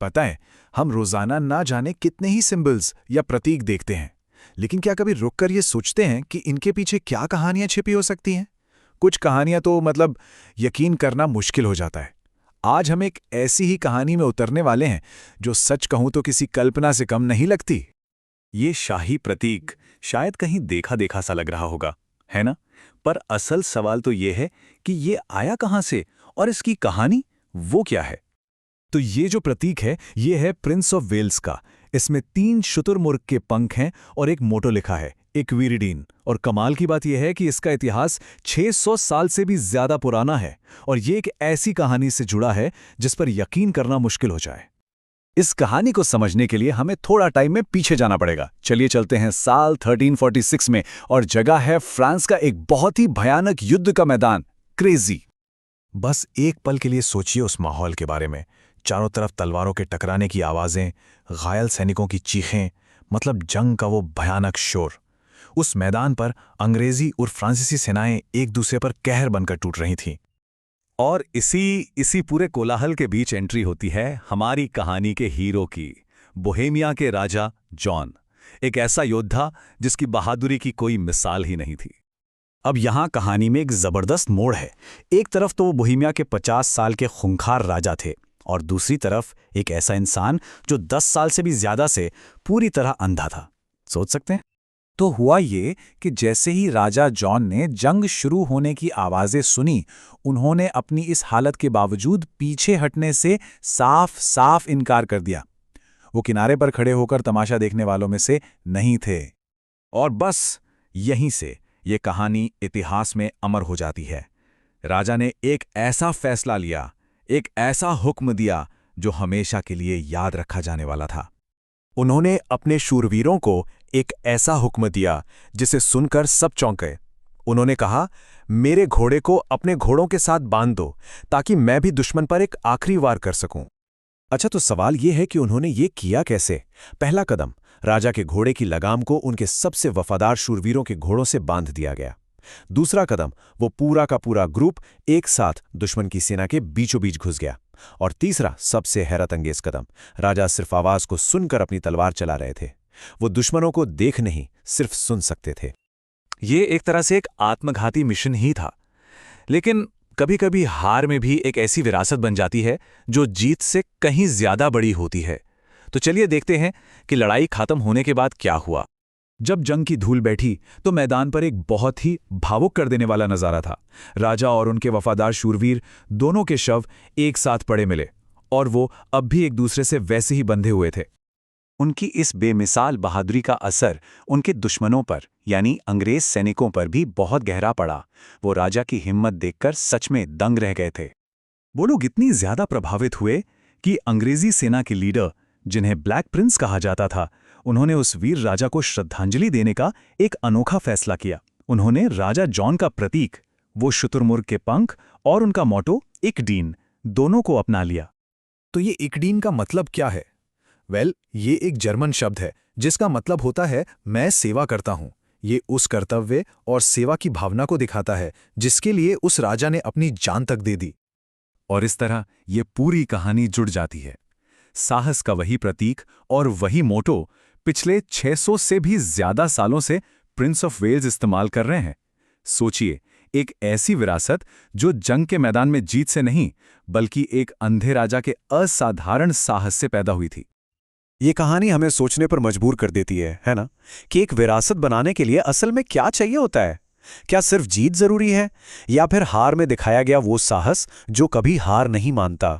पता है, हम रोजाना ना जाने कितने ही सिंबल्स या प्रतीक देखते हैं, लेकिन क्या कभी रुककर ये सोचते हैं कि इनके पीछे क्या कहानियां छिपी हो सकती हैं? कुछ कहानियां तो यकीन करना मुश्किल हो जाता है। आज हम एक ऐसी ही कहानी में उतरने वाले हैं जो सच कहूं तो किसी कल्पना से कम नहीं लगती। ये शाही प्रतीक शायद कहीं देखा देखा सा लग रहा होगा, है ना? पर असल सवाल तो ये है कि ये आया कहाँ से और इसकी कहानी वो क्या है? तो ये जो प्रतीक है, ये है प्रिंस ऑफ वेल्स का। इसमें 3 शुतुरमुर्ग के पंख हैं और एक मोटो लिखा है, एक वीरिडीन। और कमाल की बात यह है कि इसका इतिहास 600 साल से भी ज्यादा पुराना है और ये एक ऐसी कहानी से जुड़ा है जिस पर यकीन करना मुश्किल हो जाए। इस कहानी को समझने के लिए हमें थोड़ा टाइम में पीछे जाना पड़ेगा। चलिए चलते हैं साल 1346 में, और जगह है फ्रांस का एक बहुत ही भयानक युद्ध का मैदान, क्रेजी। बस एक पल के लिए सोचिए उस माहौल के बारे में। चारों तरफ तलवारों के टकराने की आवाजें, घायल सैनिकों की चीखें, जंग का वो भयानक शोर। उस मैदान पर अंग्रेजी और फ्रांसीसी सेनाएं एक दूसरे पर कहर बनकर टूट रही थीं। और इसी पूरे कोलाहल के बीच एंट्री होती है हमारी कहानी के हीरो की, बोहेमिया के राजा जॉन। एक ऐसा योद्धा जिसकी बहादुरी की कोई मिसाल ही नहीं थी। अब यहाँ कहानी में एक जबरदस्त मोड़ है। एक तरफ तो वो बोहेमिया के 50 साल के खूंखार राजा थे, और दूसरी तरफ एक ऐसा इंसान जो 10 साल से भी ज्यादा से पूरी तरह अंधा था। सोच सकते हैं? तो हुआ ये कि जैसे ही राजा जॉन ने जंग शुरू होने की आवाजें सुनी, उन्होंने अपनी इस हालत के बावजूद पीछे हटने से साफ साफ इनकार कर दिया। वो किनारे पर खड़े होकर तमाशा देखने वालों में से नहीं थे। और बस यहीं से ये कहानी इतिहास में अमर हो जाती है। राजा ने एक ऐसा फैसला लिया, एक ऐसा हुक्म दिया जो हमेशा के लिए याद रखा जाने वाला था। उन्होंने अपने शूरवीरों को एक ऐसा हुक्म दिया जिसे सुनकर सब चौंक गए। उन्होंने कहा, मेरे घोड़े को अपने घोड़ों के साथ बांध दो ताकि मैं भी दुश्मन पर एक आखिरी वार कर सकूं। अच्छा, तो सवाल यह है कि उन्होंने ये किया कैसे? पहला कदम, राजा के घोड़े की लगाम को उनके सबसे वफादार शूरवीरों के घोड़ों से बांध दिया गया। दूसरा कदम, वो पूरा का पूरा ग्रुप एक साथ दुश्मन की सेना के बीचों बीच घुस गया। और तीसरा, सबसे हैरतअंगेज कदम, राजा सिर्फ आवाज को सुनकर अपनी तलवार चला रहे थे। वो दुश्मनों को देख नहीं, सिर्फ सुन सकते थे। ये एक तरह से एक आत्मघाती मिशन ही था। लेकिन कभी कभी हार में भी एक ऐसी विरासत बन जाती है जो जीत से कहीं ज्यादा बड़ी होती है। तो चलिए देखते हैं कि लड़ाई खत्म होने के बाद क्या हुआ। जब जंग की धूल बैठी तो मैदान पर एक बहुत ही भावुक कर देने वाला नजारा था। राजा और उनके वफादार शूरवीर दोनों के शव एक साथ पड़े मिले, और वो अब भी एक दूसरे से वैसे ही बंधे हुए थे। उनकी इस बेमिसाल बहादुरी का असर उनके दुश्मनों पर, यानी अंग्रेज सैनिकों पर भी बहुत गहरा पड़ा। वो राजा की हिम्मत देखकर सच में दंग रह गए थे। वो लोग इतनी ज्यादा प्रभावित हुए कि अंग्रेजी सेना के लीडर, जिन्हें ब्लैक प्रिंस कहा जाता था, उन्होंने उस वीर राजा को श्रद्धांजलि देने का एक अनोखा फैसला किया। उन्होंने राजा जॉन का प्रतीक, वो शुतुरमुर्ग के पंख, और उनका मोटो इकडीन, दोनों को अपना लिया। तो ये इकडीन का मतलब क्या है? ये एक जर्मन शब्द है जिसका मतलब होता है मैं सेवा करता हूं। ये उस कर्तव्य और सेवा की भावना को दिखाता है जिसके लिए उस राजा ने अपनी जान तक दे दी। और इस तरह ये पूरी कहानी जुड़ जाती है। साहस का वही प्रतीक और वही मोटो पिछले 600 से भी ज्यादा सालों से प्रिंस ऑफ वेल्स इस्तेमाल कर रहे हैं। सोचिए, एक ऐसी विरासत जो जंग के मैदान में जीत से नहीं, बल्कि एक अंधे राजा के असाधारण साहस से पैदा हुई थी। ये कहानी हमें सोचने पर मजबूर कर देती है ना? कि एक विरासत बनाने के लिए असल में क्या चाहिए होता है? क्या सिर्फ जीत जरूरी है, या फिर हार में दिखाया गया वो साहस जो कभी हार नहीं मानता?